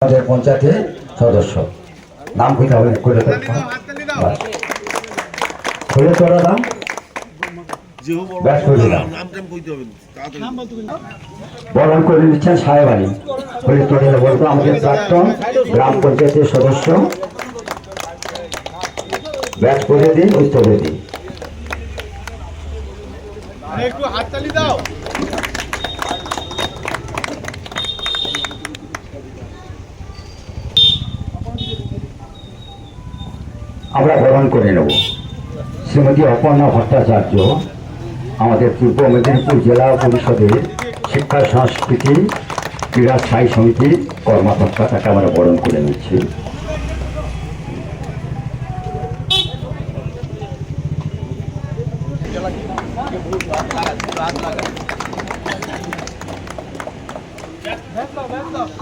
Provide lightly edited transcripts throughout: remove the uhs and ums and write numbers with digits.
আমাদের পঞ্চায়েতের সদস্য নাম কইতে হবে খৈলতরা নাম বরণ করে নিচ্ছেন সাহেব আলী খৈলতরা বলবো আমাদের প্রাক্তন গ্রাম পঞ্চায়েতের সদস্য ব্যাচ করে দিন উত্তরে দিন একটু হাততালি দাও। আমরা বরণ করে নেব শ্রীমতী অপর্ণা ভট্টাচার্য আমাদের পূর্ব মেদিনীপুর জেলা পরিষদের শিক্ষা সংস্কৃতি ক্রীড়া স্থায়ী সমিতির কর্মকর্তা, তাকে আমরা বরণ করে নিচ্ছি।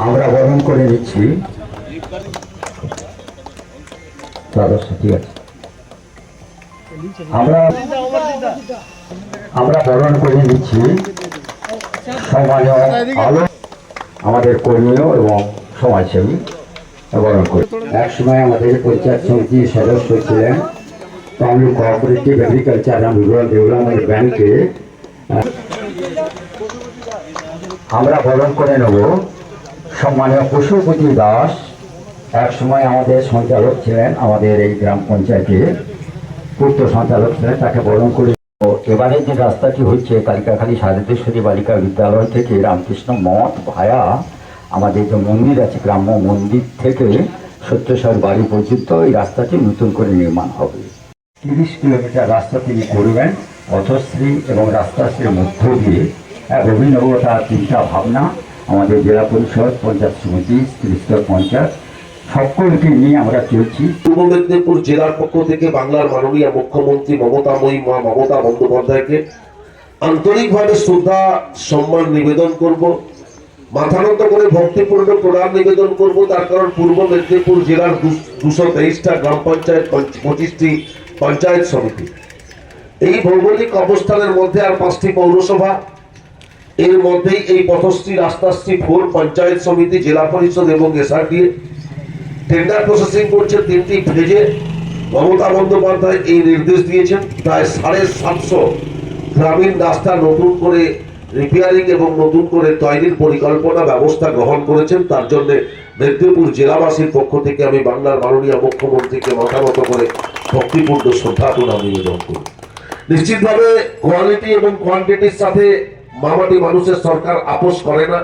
আমরা বরণ করে নিচ্ছি ঠিক আছে। আমরা বরণ করে নিচ্ছি সম্মানীয় আলো আমাদের কর্মীয় এবং সমাজসেবী বরণ করে। এক সময় আমাদের পঞ্চায়েত সমিতির সদস্য ছিলেন Tamluk cooperative agriculture and rural development ব্যাংকে। আমরা বরণ করে নেব সম্মানীয় পশুপতি দাস, এক সময় আমাদের সঞ্চালক ছিলেন, আমাদের এই গ্রাম পঞ্চায়েতের পূর্ত সঞ্চালক ছিলেন, তাকে বরণ করে। এবারে যে রাস্তাটি হচ্ছে কালিকাখালী সারদেশ্বরী বালিকা বিদ্যালয় থেকে রামকৃষ্ণ মঠ ভায়া আমাদের যে মন্দির আছে গ্রাম্য মন্দির থেকে সত্যেশ্বর বাড়ি পর্যন্ত এই রাস্তাটি নতুন করে নির্মাণ হবে। 30 কিলোমিটার রাস্তা তিনি করবেন পথশ্রী এবং রাস্তাশ্রীর মধ্য দিয়ে। এক অভিনবতা চিন্তা ভাবনা আমাদের জেলা পরিষদ পঞ্চায়েত সমিতি ত্রিস্তর পঞ্চায়েত সকলকে নিয়ে আমরা চলছি। পূর্ব মেদিনীপুর জেলার পক্ষ থেকে বাংলার মাননীয় মুখ্যমন্ত্রী মমতাময়ী মা মমতা বন্দ্যোপাধ্যায়কে আন্তরিকভাবে শ্রদ্ধা সম্মান নিবেদন করব, মাথানত করে ভক্তিপূর্ণ প্রণাম নিবেদন করব। তার কারণ পূর্ব মেদিনীপুর জেলার 223টা গ্রাম পঞ্চায়েত, 25টি পঞ্চায়েত সমিতি, এই ভৌগোলিক অবস্থানের মধ্যে আর 5টি পৌরসভা, এর মধ্যেই এই পথশ্রী রাস্তাশ্রী 4 পঞ্চায়েত সমিতি, জেলা পরিষদ এবং এসআরডিএ টেন্ডার প্রসেসিং করছে 3টি ফেজে। মমতা বন্দ্যোপাধ্যায় এই নির্দেশ দিয়েছেন প্রায় 750 গ্রামীণ রাস্তা নতুন করে রিপেয়ারিং এবং নতুন করে তৈরির পরিকল্পনা ব্যবস্থা গ্রহণ করেছেন। তার জন্য মেদিনীপুর জেলাবাসীর পক্ষ থেকে আমি বাংলার মাননীয় মুখ্যমন্ত্রীকে মাথানত করে ভক্তিপূর্ণ শ্রদ্ধা প্রণাম নিবেদন করি। নিশ্চিতভাবে কোয়ালিটি এবং কোয়ান্টিটির সাথে মামাটি মানুষের সরকার আপোষ করে না।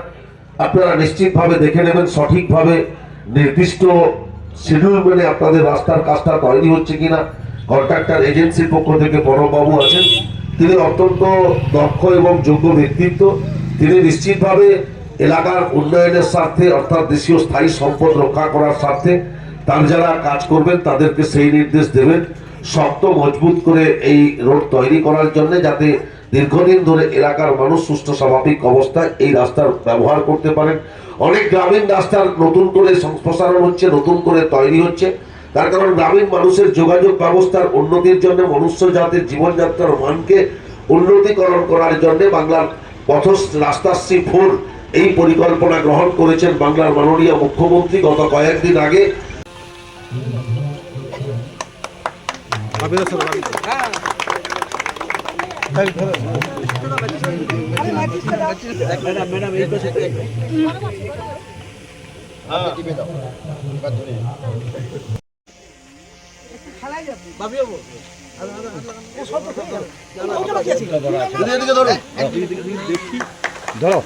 আপনারা নিশ্চিতভাবে দেখে নেবেন সঠিকভাবে নির্দিষ্ট শিডিউল মেনে আপনাদের রাস্তার কাজটা তৈরি হচ্ছে কিনা। কন্ট্রাক্টর এজেন্সির পক্ষ থেকে প্রণববাবু আছেন, তিনি অত্যন্ত দক্ষ এবং যোগ্য ব্যক্তিত্ব। তিনি নিশ্চিতভাবে এলাকার উন্নয়নের স্বার্থে অর্থাৎ দেশীয় স্থায়ী সম্পদ রক্ষা করার স্বার্থে তার যারা কাজ করবেন তাদেরকে সেই নির্দেশ দেবেন শক্ত মজবুত করে এই রোড তৈরি করার জন্য, যাতে দীর্ঘদিন ধরে এলাকার মানুষ সুষ্ঠু স্বাভাবিক অবস্থায় এই রাস্তার ব্যবহার করতে পারেন। অনেক গ্রামীণ রাস্তার নতুন করে সম্প্রসারণ হচ্ছে, নতুন করে তৈরি হচ্ছে। তার কারণ গ্রামীণ মানুষের যোগাযোগ ব্যবস্থার উন্নতির জন্য, মনুষ্য জাতির জীবনযাত্রার মানকে উন্নতিকরণ করার জন্য বাংলার রাস্তাশ্রী 4 এই পরিকল্পনা গ্রহণ করেছেন বাংলার মাননীয় মুখ্যমন্ত্রী গত কয়েকদিন আগে। যাও